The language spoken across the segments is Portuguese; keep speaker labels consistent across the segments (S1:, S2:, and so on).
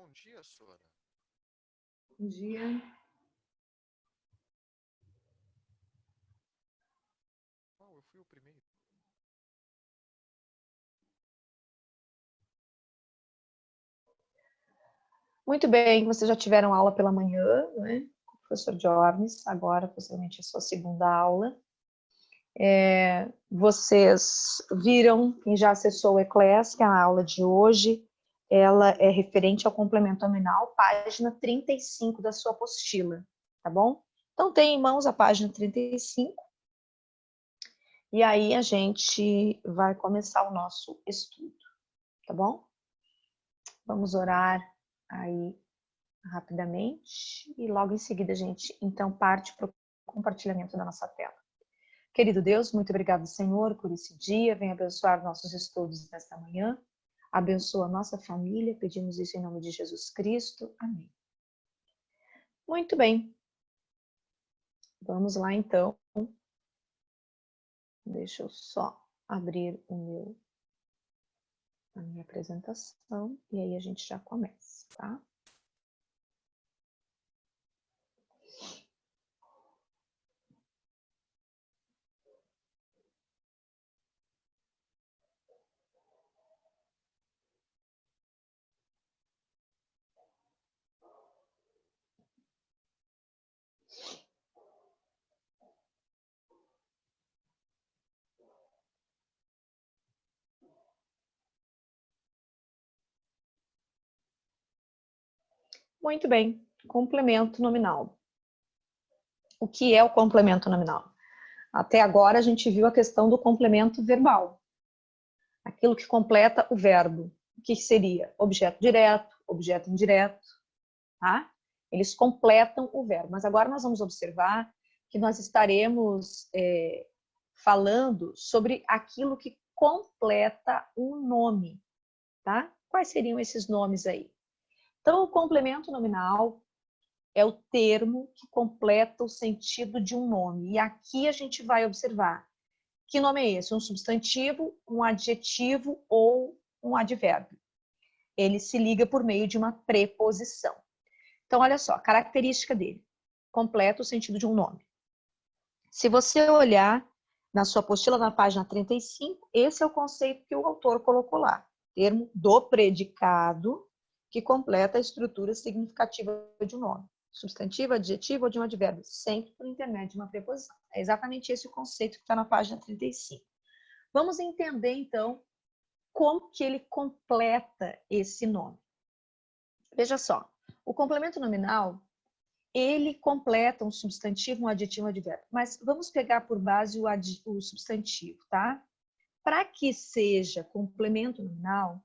S1: Bom dia, Sora.
S2: Bom dia.
S1: Eu fui o primeiro.
S2: Muito bem, vocês já tiveram aula pela manhã, né? Com o professor Jornes, agora possivelmente a sua segunda aula. Vocês viram, quem já acessou o Eclass, que é a aula de hoje, ela é referente ao complemento nominal, página 35 da sua apostila, tá bom? Então, tem em mãos a página 35, e aí a gente vai começar o nosso estudo, tá bom? Vamos orar aí rapidamente e logo em seguida a gente então parte para o compartilhamento da nossa tela. Querido Deus, muito obrigado, Senhor, por esse dia. Venha abençoar nossos estudos nesta manhã. Abençoa a nossa família. Pedimos isso em nome de Jesus Cristo. Amém. Muito bem. Vamos lá, então. Deixa eu só abrir a minha apresentação e aí a gente já começa, tá? Muito bem. Complemento nominal. O que é o complemento nominal? Até agora a gente viu a questão do complemento verbal. Aquilo que completa o verbo. O que seria? Objeto direto, objeto indireto, tá? Eles completam o verbo. Mas agora nós vamos observar que nós estaremos falando sobre aquilo que completa um nome, tá? Quais seriam esses nomes aí? Então, o complemento nominal é o termo que completa o sentido de um nome. E aqui a gente vai observar que nome é esse? Um substantivo, um adjetivo ou um advérbio. Ele se liga por meio de uma preposição. Então, olha só, a característica dele. Completa o sentido de um nome. Se você olhar na sua apostila, na página 35, esse é o conceito que o autor colocou lá. Termo do predicado que completa a estrutura significativa de um nome. Substantivo, adjetivo ou de um advérbio, sempre por intermédio de uma preposição. É exatamente esse o conceito que está na página 35. Vamos entender, então, como que ele completa esse nome. Veja só, o complemento nominal, ele completa um substantivo, um adjetivo, um advérbio. Mas vamos pegar por base o substantivo, tá? Para que seja complemento nominal,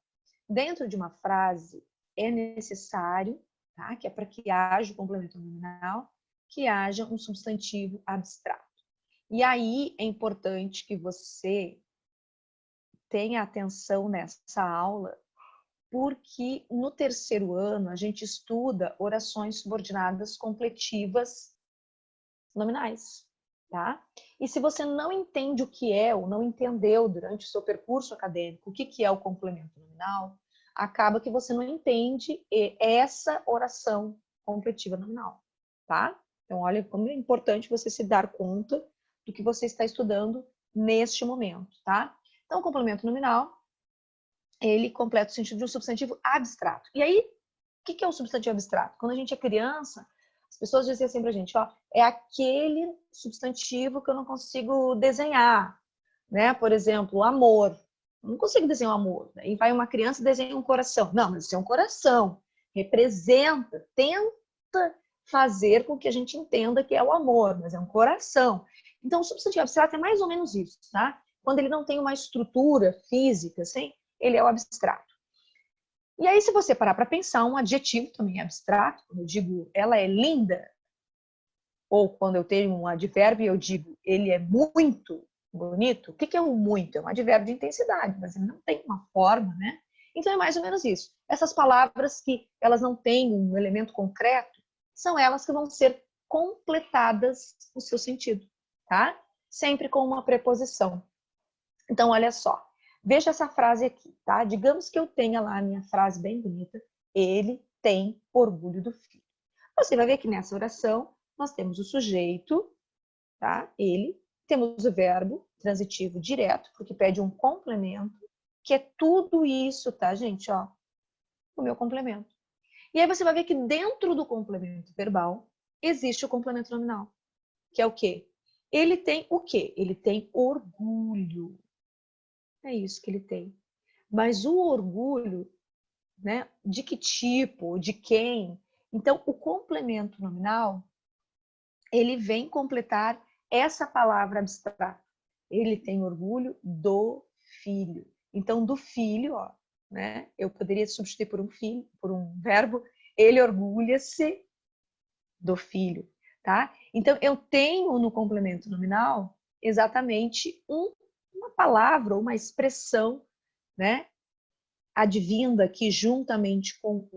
S2: dentro de uma frase é necessário, tá? Que é para que haja o complemento nominal, que haja um substantivo abstrato. E aí é importante que você tenha atenção nessa aula, porque no terceiro ano a gente estuda orações subordinadas completivas nominais, tá? E se você não entende o que é ou não entendeu durante o seu percurso acadêmico o que é o complemento nominal, acaba que você não entende essa oração completiva nominal, tá? Então, olha como é importante você se dar conta do que você está estudando neste momento, tá? Então, o complemento nominal, ele completa o sentido de um substantivo abstrato. E aí, o que é um substantivo abstrato? Quando a gente é criança, as pessoas dizem assim pra gente, ó, é aquele substantivo que eu não consigo desenhar, né? Por exemplo, amor. Eu não consigo desenhar um amor. Aí vai uma criança e desenha um coração. Não, mas isso é um coração. Representa, tenta fazer com que a gente entenda que é o amor, mas é um coração. Então, o substantivo abstrato é mais ou menos isso, tá? Quando ele não tem uma estrutura física, assim, ele é o abstrato. E aí, se você parar para pensar, um adjetivo também é abstrato, quando eu digo ela é linda, ou quando eu tenho um advérbio, eu digo ele é muito bonito. O que é o muito? É um advérbio de intensidade, mas ele não tem uma forma, né? Então é mais ou menos isso. Essas palavras que elas não têm um elemento concreto, são elas que vão ser completadas no seu sentido, tá? Sempre com uma preposição. Então, olha só. Veja essa frase aqui, tá? Digamos que eu tenha lá a minha frase bem bonita. Ele tem orgulho do filho. Você vai ver que nessa oração nós temos o sujeito, tá? Ele, temos o verbo transitivo direto, porque pede um complemento, que é tudo isso, tá, gente? Ó, o meu complemento. E aí você vai ver que dentro do complemento verbal existe o complemento nominal, que é o quê? Ele tem o quê? Ele tem orgulho. É isso que ele tem. Mas o orgulho, né, de que tipo, de quem? Então, o complemento nominal, ele vem completar essa palavra abstrata. Ele tem orgulho do filho. Então, do filho, ó, né, eu poderia substituir por um filho, por um verbo, ele orgulha-se do filho, tá? Então, eu tenho no complemento nominal exatamente uma palavra, uma expressão, né, advinda aqui juntamente com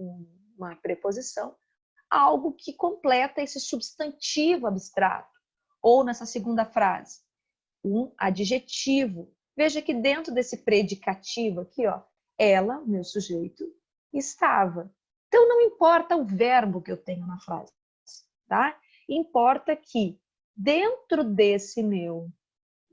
S2: uma preposição, algo que completa esse substantivo abstrato. Ou nessa segunda frase, um adjetivo. Veja que dentro desse predicativo aqui, ó, ela, meu sujeito, estava. Então não importa o verbo que eu tenho na frase, tá? Importa que dentro desse meu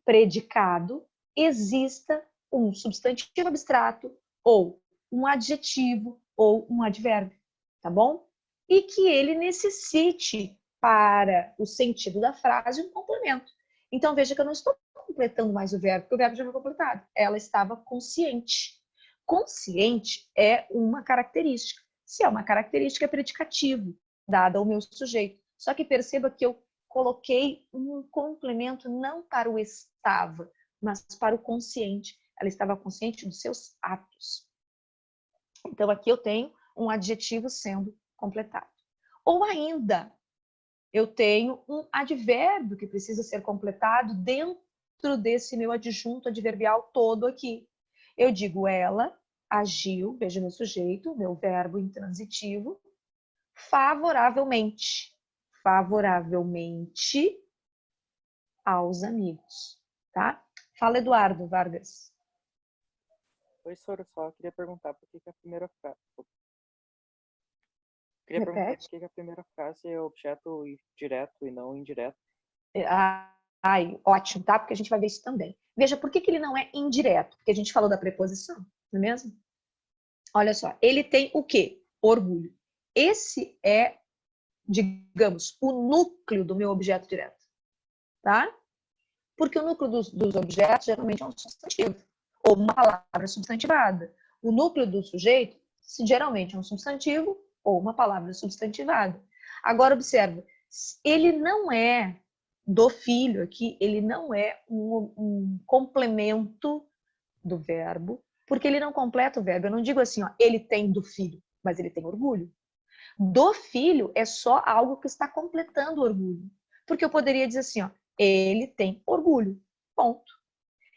S2: predicado exista um substantivo abstrato ou um adjetivo ou um advérbio, tá bom? E que ele necessite para o sentido da frase um complemento. Então veja que eu não estou completando mais o verbo, porque o verbo já foi completado. Ela estava consciente. Consciente é uma característica. Se é uma característica, é predicativo, dada ao meu sujeito. Só que perceba que eu coloquei um complemento não para o estava, mas para o consciente. Ela estava consciente dos seus atos. Então, aqui eu tenho um adjetivo sendo completado. Ou ainda, eu tenho um advérbio que precisa ser completado dentro desse meu adjunto adverbial todo aqui. Eu digo ela agiu, veja meu sujeito, meu verbo intransitivo, favoravelmente. Favoravelmente aos amigos, tá? Fala, Eduardo Vargas.
S3: Oi, Sora, eu só queria perguntar por que a primeira frase. Queria perguntar
S2: Repete.
S3: por que a primeira frase é objeto direto e não indireto.
S2: Ai, ótimo, tá? Porque a gente vai ver isso também. Veja, por que ele não é indireto? Porque a gente falou da preposição, não é mesmo? Olha só, ele tem o quê? Orgulho. Esse é, digamos, o núcleo do meu objeto direto, tá? Porque o núcleo dos objetos geralmente é um substantivo, ou uma palavra substantivada. O núcleo do sujeito geralmente é um substantivo ou uma palavra substantivada. Agora, observa, ele não é do filho aqui, ele não é um complemento do verbo, porque ele não completa o verbo. Eu não digo assim, ó, ele tem do filho, mas ele tem orgulho. Do filho é só algo que está completando o orgulho. Porque eu poderia dizer assim, ó, ele tem orgulho. Ponto.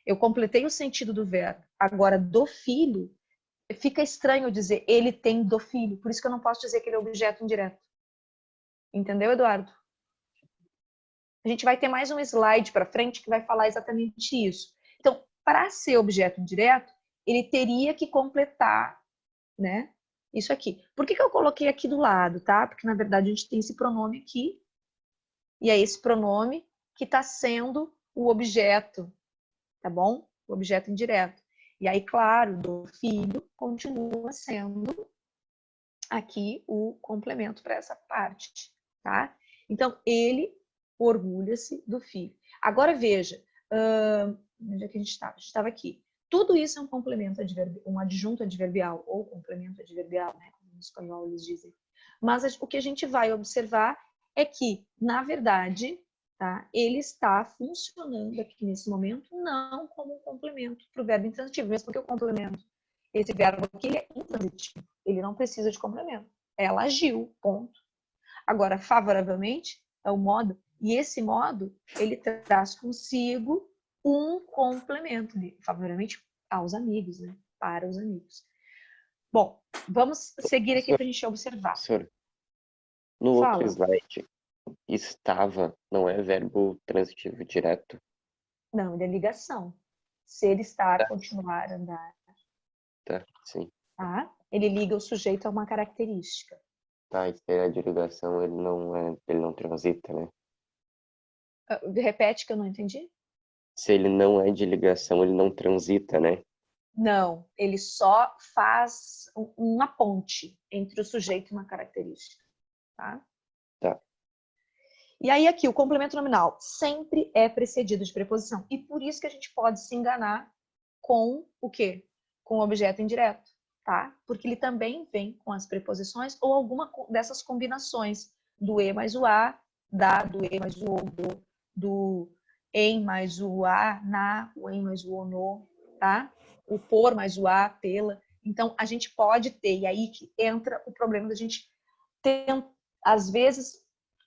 S2: Eu completei o sentido do verbo. Agora, do filho, fica estranho dizer ele tem do filho. Por isso que eu não posso dizer que ele é objeto indireto. Entendeu, Eduardo? A gente vai ter mais um slide para frente que vai falar exatamente isso. Então, para ser objeto indireto, ele teria que completar, né, isso aqui. Por que eu coloquei aqui do lado, tá? Porque, na verdade, a gente tem esse pronome aqui, e é esse pronome que está sendo o objeto, tá bom? O objeto indireto. E aí, claro, do filho continua sendo aqui o complemento para essa parte, tá? Então, ele orgulha-se do filho. Agora, veja, onde é que a gente estava? A gente estava aqui. Tudo isso é um complemento adverbial, um adjunto adverbial, ou complemento adverbial, né? Como em espanhol eles dizem. Mas o que a gente vai observar é que, na verdade, tá, ele está funcionando aqui nesse momento não como um complemento para o verbo intransitivo, mesmo porque o complemento, esse verbo aqui, ele é intransitivo, ele não precisa de complemento. Ela agiu, ponto. Agora, favoravelmente, é o modo, e esse modo, ele traz consigo um complemento, favoravelmente aos amigos, né? Para os amigos. Bom, vamos seguir aqui para a gente observar.
S4: Professor, no
S2: Fala.
S4: outro slide, estava não é verbo transitivo direto?
S2: Não, ele é ligação. Ser, estar, continuar, andar.
S4: Tá, sim.
S2: Tá? Ele liga o sujeito a uma característica.
S4: Tá, e se ele é de ligação, ele não transita, né?
S2: Repete que eu não entendi.
S4: Se ele não é de ligação, ele não transita, né?
S2: Não, ele só faz uma ponte entre o sujeito e uma característica, tá?
S4: Tá.
S2: E aí aqui, o complemento nominal sempre é precedido de preposição. E por isso que a gente pode se enganar com o quê? Com o objeto indireto, tá? Porque ele também vem com as preposições ou alguma dessas combinações do e mais o a, do e mais o do em mais o a, na, o em mais o no, tá? O por mais o a, pela. Então, a gente pode ter, e aí que entra o problema da gente às vezes,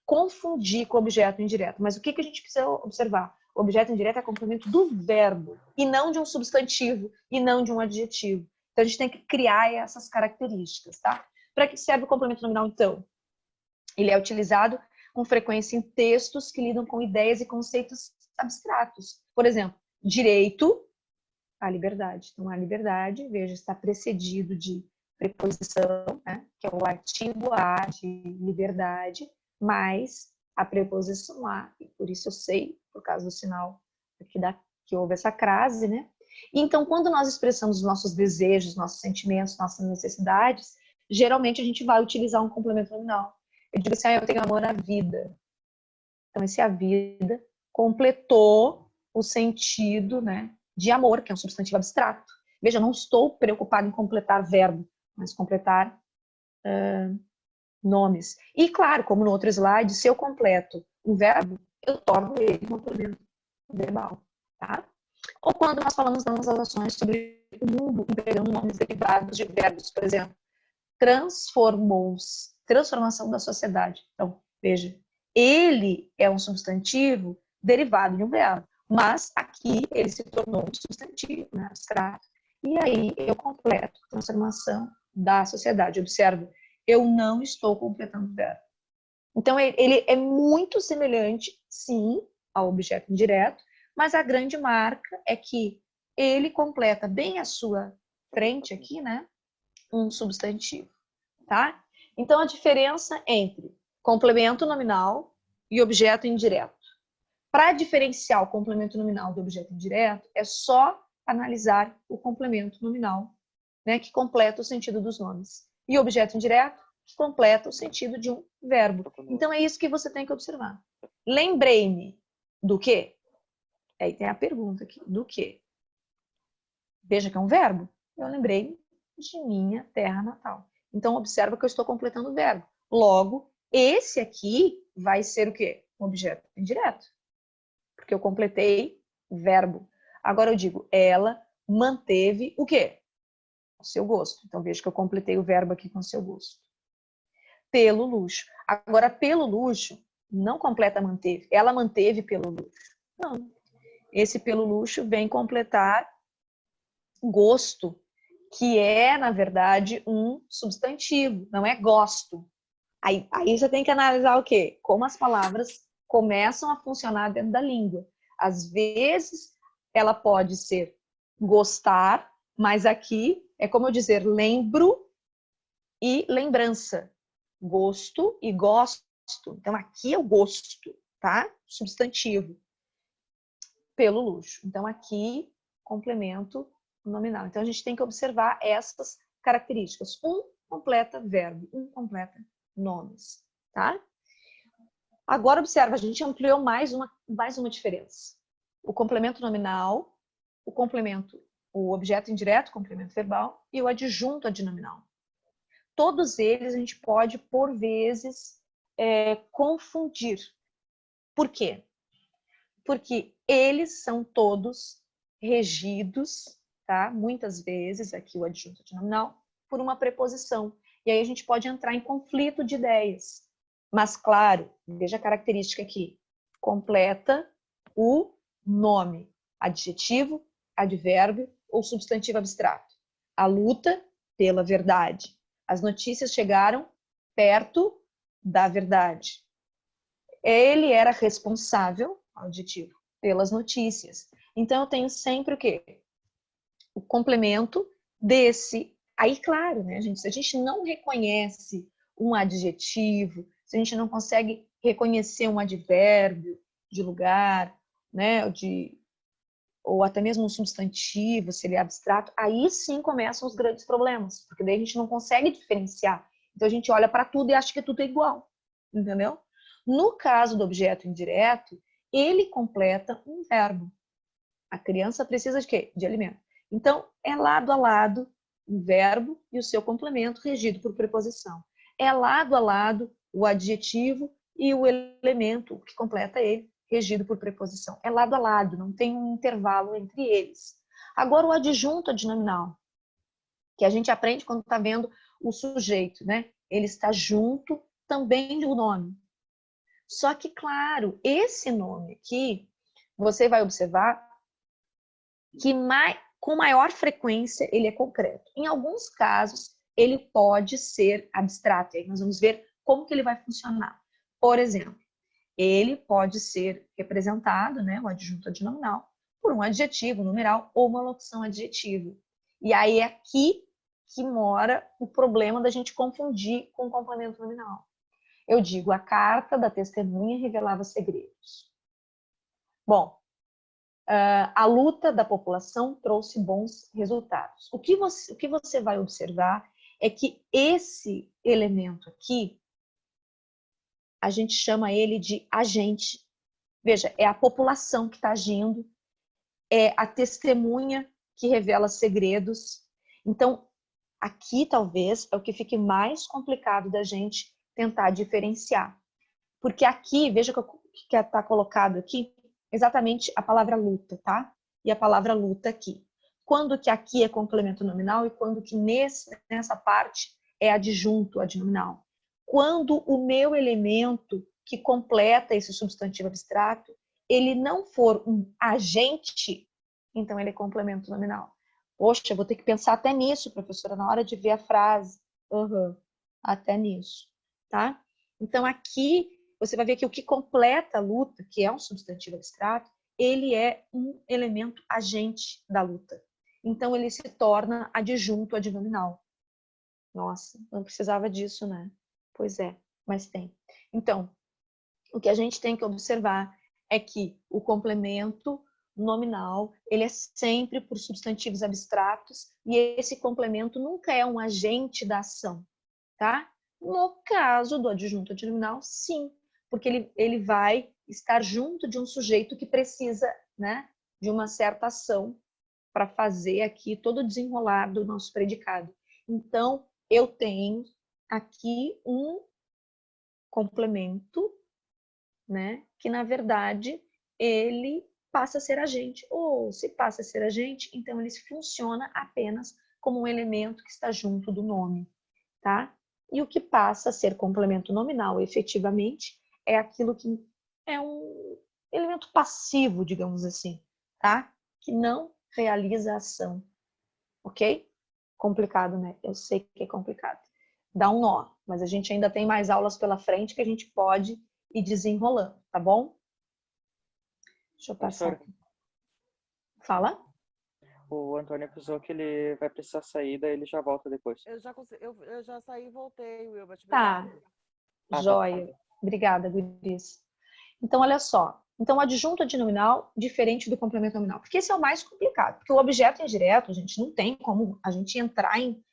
S2: confundir com o objeto indireto. Mas o que a gente precisa observar? O objeto indireto é complemento do verbo, e não de um substantivo, e não de um adjetivo. Então, a gente tem que criar essas características, tá? Para que serve o complemento nominal, então? Ele é utilizado com frequência em textos que lidam com ideias e conceitos abstratos. Por exemplo, direito à liberdade. Então, a liberdade, veja, está precedido de preposição, né, que é o artigo a de liberdade, mais a preposição a, e por isso eu sei, por causa do sinal aqui que houve essa crase, né? E então, quando nós expressamos os nossos desejos, nossos sentimentos, nossas necessidades, geralmente a gente vai utilizar um complemento nominal. Eu digo assim, eu tenho amor à vida. Então, esse a vida completou o sentido, né, de amor, que é um substantivo abstrato. Veja, eu não estou preocupada em completar verbo, mas completar nomes. E, claro, como no outro slide, se eu completo um verbo, eu torno ele um complemento verbal, tá? Ou quando nós falamos nas ações sobre o mundo, empregando nomes derivados de verbos, por exemplo, transformou-se, transformação da sociedade. Então, veja, ele é um substantivo derivado de um verbo, mas aqui ele se tornou um substantivo, né, abstrato. E aí eu completo a transformação da sociedade. Observe, eu não estou completando o verbo. Então, ele é muito semelhante, sim, ao objeto indireto, mas a grande marca é que ele completa bem à sua frente aqui, né, um substantivo, tá? Então, a diferença entre complemento nominal e objeto indireto. Para diferenciar o complemento nominal do objeto indireto, é só analisar o complemento nominal, né, que completa o sentido dos nomes. E o objeto indireto, que completa o sentido de um verbo. Então, é isso que você tem que observar. Lembrei-me do quê? Aí tem a pergunta aqui, do quê? Veja que é um verbo. Eu lembrei de minha terra natal. Então, observa que eu estou completando o verbo. Logo, esse aqui vai ser o quê? Um objeto indireto. Porque eu completei verbo. Agora eu digo, ela manteve o quê? O seu gosto. Então, veja que eu completei o verbo aqui com o seu gosto. Pelo luxo. Agora, pelo luxo, não completa manteve. Ela manteve pelo luxo. Não. Esse pelo luxo vem completar gosto, que é, na verdade, um substantivo, não é gosto. Aí você tem que analisar o quê? Como as palavras começam a funcionar dentro da língua. Às vezes, ela pode ser gostar, mas aqui é como eu dizer lembro e lembrança. Gosto e gosto. Então, aqui é o gosto, tá? Substantivo. Pelo luxo. Então, aqui, complemento nominal. Então, a gente tem que observar essas características. Um completa verbo, um completa nomes, tá? Agora, observa, a gente ampliou mais uma diferença. O complemento nominal, o objeto indireto, complemento verbal, e o adjunto adnominal. Todos eles a gente pode, por vezes, confundir. Por quê? Porque eles são todos regidos, tá? Muitas vezes, aqui o adjunto adnominal, por uma preposição. E aí a gente pode entrar em conflito de ideias. Mas, claro, veja a característica aqui. Completa o nome, adjetivo, advérbio ou substantivo abstrato. A luta pela verdade. As notícias chegaram perto da verdade. Ele era responsável, adjetivo, pelas notícias. Então, eu tenho sempre o quê? O complemento desse. Aí, claro, né, gente, se a gente não reconhece um adjetivo, se a gente não consegue reconhecer um advérbio de lugar, né, ou até mesmo um substantivo, se ele é abstrato, aí sim começam os grandes problemas, porque daí a gente não consegue diferenciar. Então a gente olha para tudo e acha que tudo é igual, entendeu? No caso do objeto indireto, ele completa um verbo. A criança precisa de quê? De alimento. Então, é lado a lado um verbo e o seu complemento regido por preposição. É lado a lado o adjetivo e o elemento que completa ele, regido por preposição. É lado a lado, não tem um intervalo entre eles. Agora, o adjunto adnominal, que a gente aprende quando está vendo o sujeito, né? Ele está junto também do nome. Só que, claro, esse nome aqui, você vai observar que com maior frequência ele é concreto. Em alguns casos, ele pode ser abstrato. Aí nós vamos ver como que ele vai funcionar. Por exemplo, ele pode ser representado, né, o adjunto adnominal, por um adjetivo, numeral ou uma locução adjetiva. E aí é aqui que mora o problema da gente confundir com o complemento nominal. Eu digo, a carta da testemunha revelava segredos. Bom, a luta da população trouxe bons resultados. O que você vai observar é que esse elemento aqui, a gente chama ele de agente. Veja, é a população que está agindo, é a testemunha que revela segredos. Então, aqui talvez é o que fique mais complicado da gente tentar diferenciar. Porque aqui, veja que está colocado aqui, exatamente a palavra luta, tá? E a palavra luta aqui. Quando que aqui é complemento nominal e quando que nessa parte é adjunto adnominal. Quando o meu elemento que completa esse substantivo abstrato, ele não for um agente, então ele é complemento nominal. Poxa, eu vou ter que pensar até nisso, professora, na hora de ver a frase. Até nisso, tá? Então aqui você vai ver que o que completa a luta, que é um substantivo abstrato, ele é um elemento agente da luta. Então, ele se torna adjunto adnominal. Nossa, não precisava disso, né? Pois é, mas tem. Então, o que a gente tem que observar é que o complemento nominal, ele é sempre por substantivos abstratos e esse complemento nunca é um agente da ação, tá? No caso do adjunto adnominal, sim, porque ele vai estar junto de um sujeito que precisa, né, de uma certa ação para fazer aqui todo o desenrolar do nosso predicado. Então, eu tenho aqui um complemento, né, que na verdade ele passa a ser agente, ou se passa a ser agente, então ele funciona apenas como um elemento que está junto do nome, tá? E o que passa a ser complemento nominal, efetivamente, é aquilo que é um elemento passivo, digamos assim, tá? Que não realiza a ação, ok? Complicado, né? Eu sei que é complicado. Dá um nó, mas a gente ainda tem mais aulas pela frente que a gente pode ir desenrolando, tá bom? Deixa eu passar aqui. Fala.
S3: O Antônio avisou que ele vai precisar sair, daí ele já volta depois.
S5: Eu já saí e voltei, Wilbert.
S2: Tá. Joia. Obrigada, Guris. Então, olha só. Então, o adjunto adnominal, diferente do complemento nominal. Porque esse é o mais complicado. Porque o objeto indireto, a gente não tem como a gente entrar em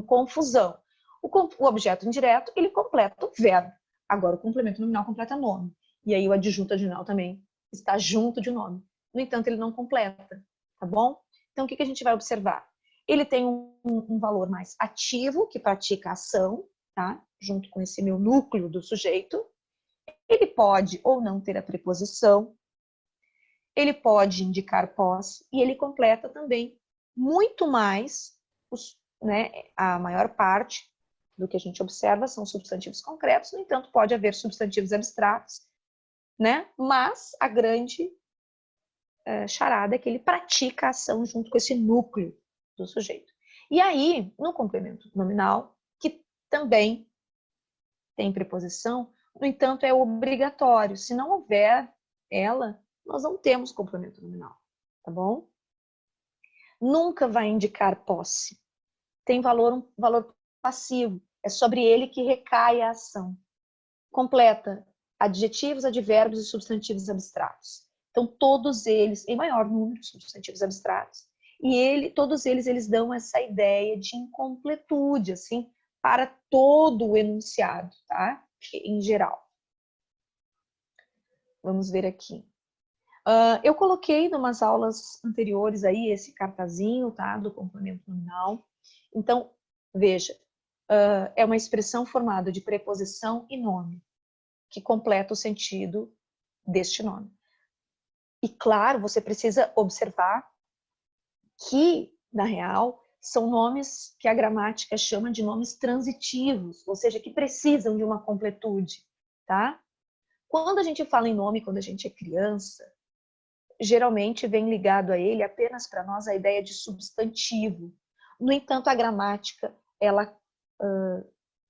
S2: confusão. O objeto indireto, ele completa o verbo. Agora, o complemento nominal completa nome. E aí, o adjunto adnominal também está junto de nome. No entanto, ele não completa. Tá bom? Então, o que a gente vai observar? Ele tem um valor mais ativo, que pratica a ação, tá? Junto com esse meu núcleo do sujeito. Ele pode ou não ter a preposição, ele pode indicar posse e ele completa também muito mais, né, a maior parte do que a gente observa são substantivos concretos, no entanto, pode haver substantivos abstratos, né? Mas a grande charada é que ele pratica a ação junto com esse núcleo do sujeito. E aí, no complemento nominal, que também tem preposição, no entanto, é obrigatório. Se não houver ela, nós não temos complemento nominal, tá bom? Nunca vai indicar posse. Tem um valor passivo. É sobre ele que recai a ação. Completa adjetivos, advérbios e substantivos abstratos. Então, todos eles, em maior número, substantivos abstratos, e todos eles dão essa ideia de incompletude, assim, para todo o enunciado, tá? Em geral. Vamos ver aqui. Eu coloquei em umas aulas anteriores aí esse cartazinho, tá? Do complemento nominal. Então, veja, é uma expressão formada de preposição e nome, que completa o sentido deste nome. E claro, você precisa observar que, na real, são nomes que a gramática chama de nomes transitivos, ou seja, que precisam de uma completude, tá? Quando a gente fala em nome, quando a gente é criança, geralmente vem ligado a ele apenas para nós a ideia de substantivo. No entanto, a gramática, ela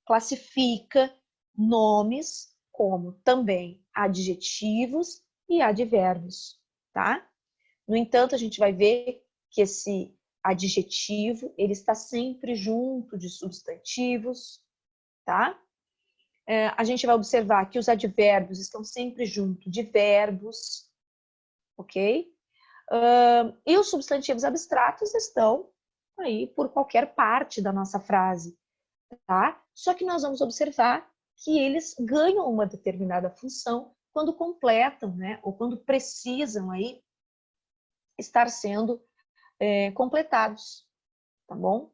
S2: classifica nomes como também adjetivos e advérbios, tá? No entanto, a gente vai ver que esse adjetivo, ele está sempre junto de substantivos, tá? A gente vai observar que os advérbios estão sempre junto de verbos, ok? E os substantivos abstratos estão aí por qualquer parte da nossa frase, tá? Só que nós vamos observar que eles ganham uma determinada função quando completam, né? Ou quando precisam aí estar sendo completados, tá bom?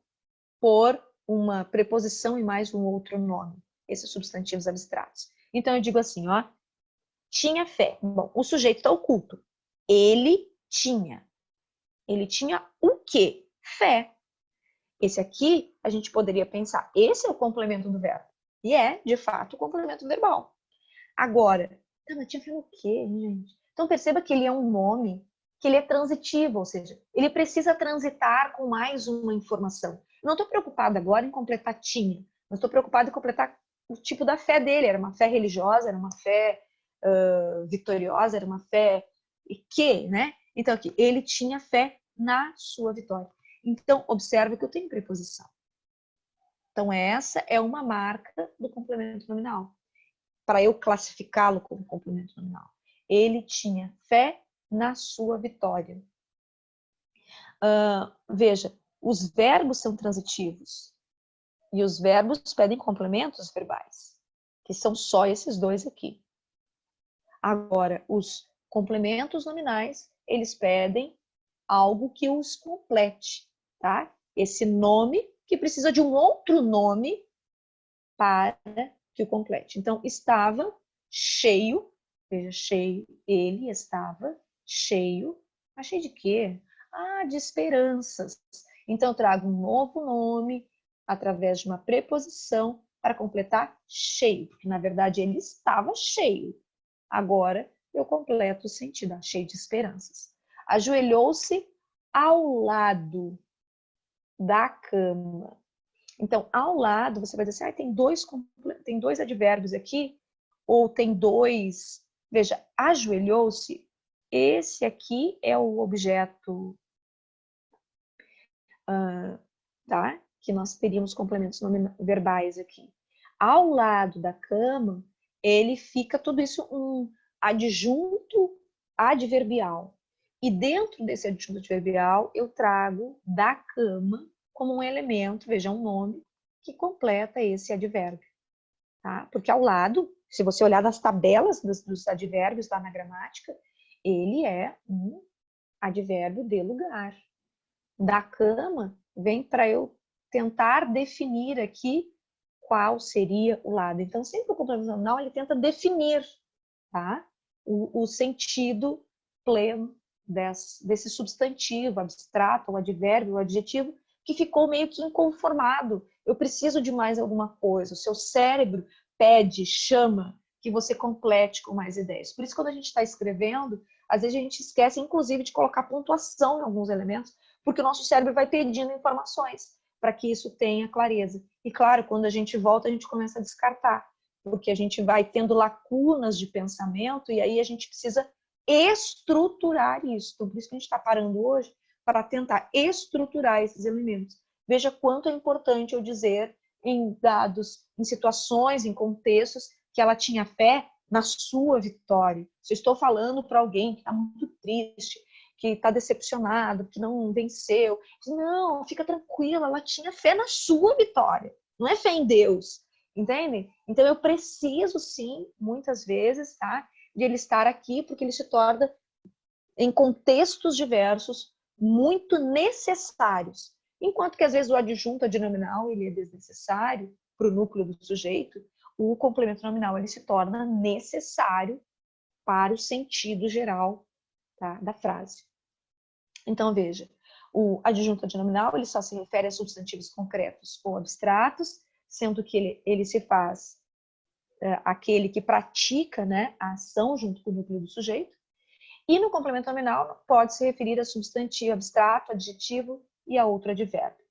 S2: Por uma preposição e mais um outro nome, esses substantivos abstratos. Então eu digo assim, ó, tinha fé. Bom, o sujeito está oculto. Ele tinha. Ele tinha o quê? Fé. Esse aqui, a gente poderia pensar, esse é o complemento do verbo. E é, de fato, o complemento verbal. Agora, mas tinha fé no quê, gente? Então perceba que ele é um nome, que ele é transitivo, ou seja, ele precisa transitar com mais uma informação. Eu não estou preocupada agora em completar tinha, mas estou preocupada em completar o tipo da fé dele. Era uma fé religiosa, era uma fé vitoriosa, era uma fé que, né? Então aqui, ele tinha fé na sua vitória. Então, observe que eu tenho preposição. Então, essa é uma marca do complemento nominal, para eu classificá-lo como complemento nominal. Ele tinha fé na sua vitória. Veja, os verbos são transitivos e os verbos pedem complementos verbais, que são só esses dois aqui. Agora, os complementos nominais, eles pedem algo que os complete, tá? Esse nome que precisa de um outro nome para que o complete. Então, estava cheio, veja, cheio, ele estava cheio. Mas cheio de quê? De esperanças. Então, eu trago um novo nome através de uma preposição para completar cheio, porque na verdade ele estava cheio. Agora eu completo o sentido, cheio de esperanças. Ajoelhou-se ao lado da cama. Então, ao lado, você vai dizer assim, tem dois advérbios aqui, ou tem dois... Veja, ajoelhou-se, esse aqui é o objeto, tá? Que nós teríamos complementos verbais aqui. Ao lado da cama, ele fica tudo isso um adjunto adverbial. E dentro desse adjunto adverbial, eu trago da cama como um elemento, veja, um nome, que completa esse advérbio. Tá? Porque ao lado, se você olhar nas tabelas dos advérbios lá na gramática, ele é um advérbio de lugar. Da cama vem para eu tentar definir aqui qual seria o lado. Então, sempre o complemento nominal, ele tenta definir, tá? o sentido pleno desse substantivo abstrato, o advérbio, o adjetivo, que ficou meio que inconformado. Eu preciso de mais alguma coisa. O seu cérebro pede, chama que você complete com mais ideias. Por isso, quando a gente está escrevendo, às vezes a gente esquece, inclusive, de colocar pontuação em alguns elementos, porque o nosso cérebro vai pedindo informações para que isso tenha clareza. E, claro, quando a gente volta, a gente começa a descartar, porque a gente vai tendo lacunas de pensamento e aí a gente precisa estruturar isso. Então, por isso que a gente está parando hoje para tentar estruturar esses elementos. Veja quanto é importante eu dizer em situações, em contextos que ela tinha fé na sua vitória. Se eu estou falando para alguém que está muito triste, que está decepcionado, que não venceu, não, fica tranquila, ela tinha fé na sua vitória, não é fé em Deus, entende? Então eu preciso sim, muitas vezes, tá, de ele estar aqui, porque ele se torna, em contextos diversos, muito necessários. Enquanto que às vezes o adjunto adnominal ele é desnecessário para o núcleo do sujeito, o complemento nominal ele se torna necessário para o sentido geral, tá, da frase. Então veja, o adjunto adnominal ele só se refere a substantivos concretos ou abstratos, sendo que ele se faz aquele que pratica, né, a ação junto com o núcleo do sujeito. E no complemento nominal pode se referir a substantivo abstrato, adjetivo e a outro advérbio.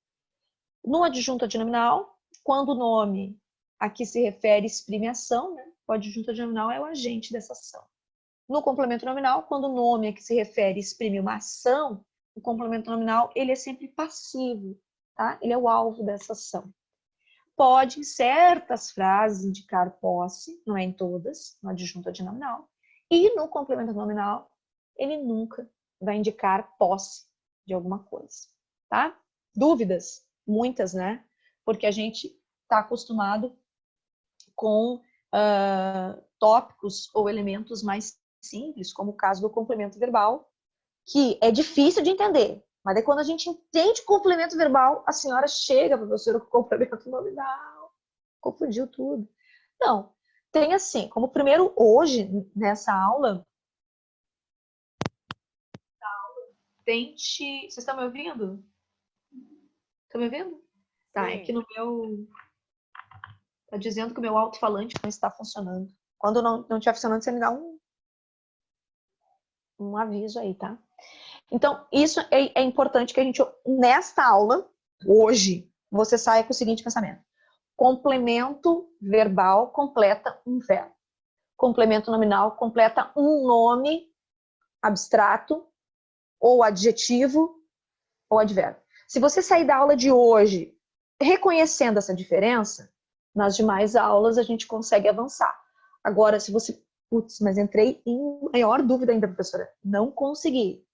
S2: No adjunto adnominal, quando o nome a que se refere exprime ação, né, o adjunto adnominal é o agente dessa ação. No complemento nominal, quando o nome a que se refere exprime uma ação, o complemento nominal ele é sempre passivo, tá? Ele é o alvo dessa ação. Pode, em certas frases, indicar posse, não é em todas, no adjunto adnominal. E no complemento nominal, ele nunca vai indicar posse de alguma coisa, tá? Dúvidas? Muitas, né? Porque a gente está acostumado com tópicos ou elementos mais simples, como o caso do complemento verbal, que é difícil de entender. Mas daí quando a gente entende o complemento verbal, a senhora chega, professora, com o complemento nominal. Confundiu tudo. Não, tem assim, como primeiro hoje, nessa aula, tente... Vocês estão me ouvindo? Estão me ouvindo? Tá,
S5: Sim.
S2: é que no meu... Tá dizendo que o meu alto-falante não está funcionando. Quando não estiver funcionando, você me dá um aviso aí, tá? Então, isso é importante que a gente, nesta aula, hoje, você saia com o seguinte pensamento. Complemento verbal completa um verbo. Complemento nominal completa um nome abstrato, ou adjetivo, ou advérbio. Se você sair da aula de hoje reconhecendo essa diferença, nas demais aulas a gente consegue avançar. Agora, se você... Putz, mas entrei em maior dúvida ainda, professora. Não consegui.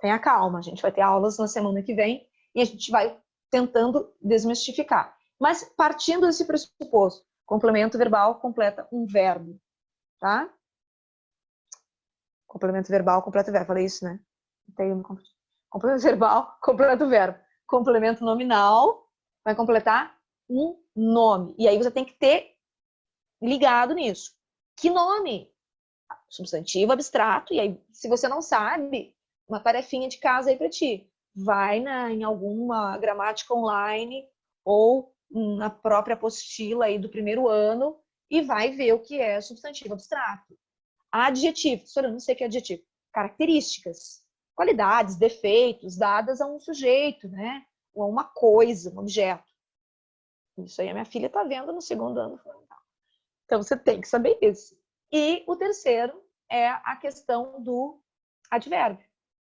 S2: Tenha calma, a gente vai ter aulas na semana que vem e a gente vai tentando desmistificar. Mas partindo desse pressuposto, complemento verbal completa um verbo, tá? Complemento verbal completa o verbo, falei isso, né? Complemento verbal completa o verbo. Complemento nominal vai completar um nome. E aí você tem que ter ligado nisso. Que nome? Substantivo abstrato. E aí, se você não sabe, uma tarefinha de casa aí para ti. Vai em alguma gramática online ou na própria apostila aí do primeiro ano e vai ver o que é substantivo abstrato. Adjetivo. Professora, eu não sei o que é adjetivo. Características, qualidades, defeitos dadas a um sujeito, né? Ou a uma coisa, um objeto. Isso aí a minha filha está vendo no segundo ano fundamental. Então você tem que saber isso. E o terceiro é a questão do advérbio.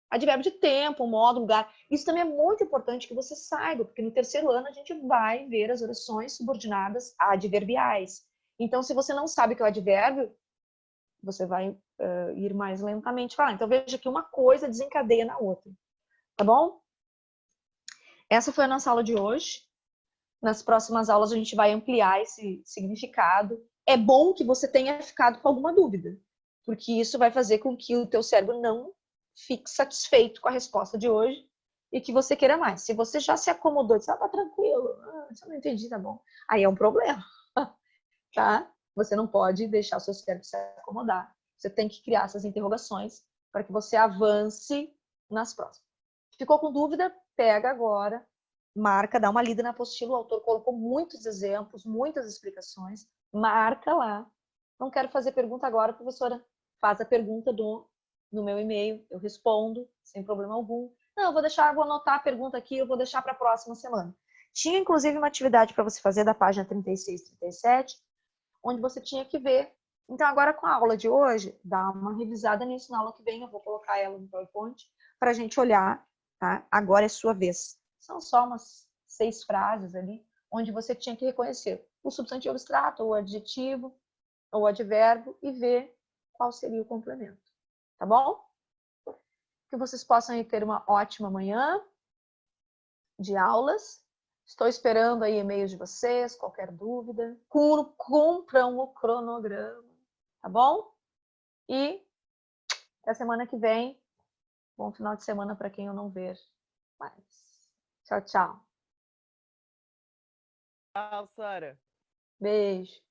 S2: Advérbio de tempo, modo, lugar. Isso também é muito importante que você saiba, porque no terceiro ano a gente vai ver as orações subordinadas a adverbiais. Então, se você não sabe o que é o advérbio, você vai ir mais lentamente falar. Então, veja que uma coisa desencadeia na outra. Tá bom? Essa foi a nossa aula de hoje. Nas próximas aulas a gente vai ampliar esse significado. É bom que você tenha ficado com alguma dúvida, porque isso vai fazer com que o teu cérebro não fique satisfeito com a resposta de hoje e que você queira mais. Se você já se acomodou e disse, tá tranquilo, eu não entendi, tá bom. Aí é um problema, tá? Você não pode deixar o seu cérebro se acomodar. Você tem que criar essas interrogações para que você avance nas próximas. Ficou com dúvida? Pega agora, marca, dá uma lida na apostila. O autor colocou muitos exemplos, muitas explicações. Marca lá. Não quero fazer pergunta agora, professora. Faz a pergunta no meu e-mail. Eu respondo sem problema algum. Não, vou anotar a pergunta aqui, eu vou deixar para a próxima semana. Tinha, inclusive, uma atividade para você fazer da página 36 e 37, onde você tinha que ver. Então, agora com a aula de hoje, dá uma revisada nisso. Na aula que vem, eu vou colocar ela no PowerPoint para a gente olhar, tá? Agora é sua vez. São só umas 6 frases ali, onde você tinha que reconhecer o substantivo abstrato, ou o adjetivo, ou o advérbio, e ver qual seria o complemento. Tá bom? Que vocês possam aí ter uma ótima manhã de aulas. Estou esperando aí e-mails de vocês, qualquer dúvida. Cumpram o cronograma, tá bom? E até semana que vem. Bom final de semana para quem eu não ver mais. Tchau, tchau.
S5: Tchau, Sara.
S2: Beijo.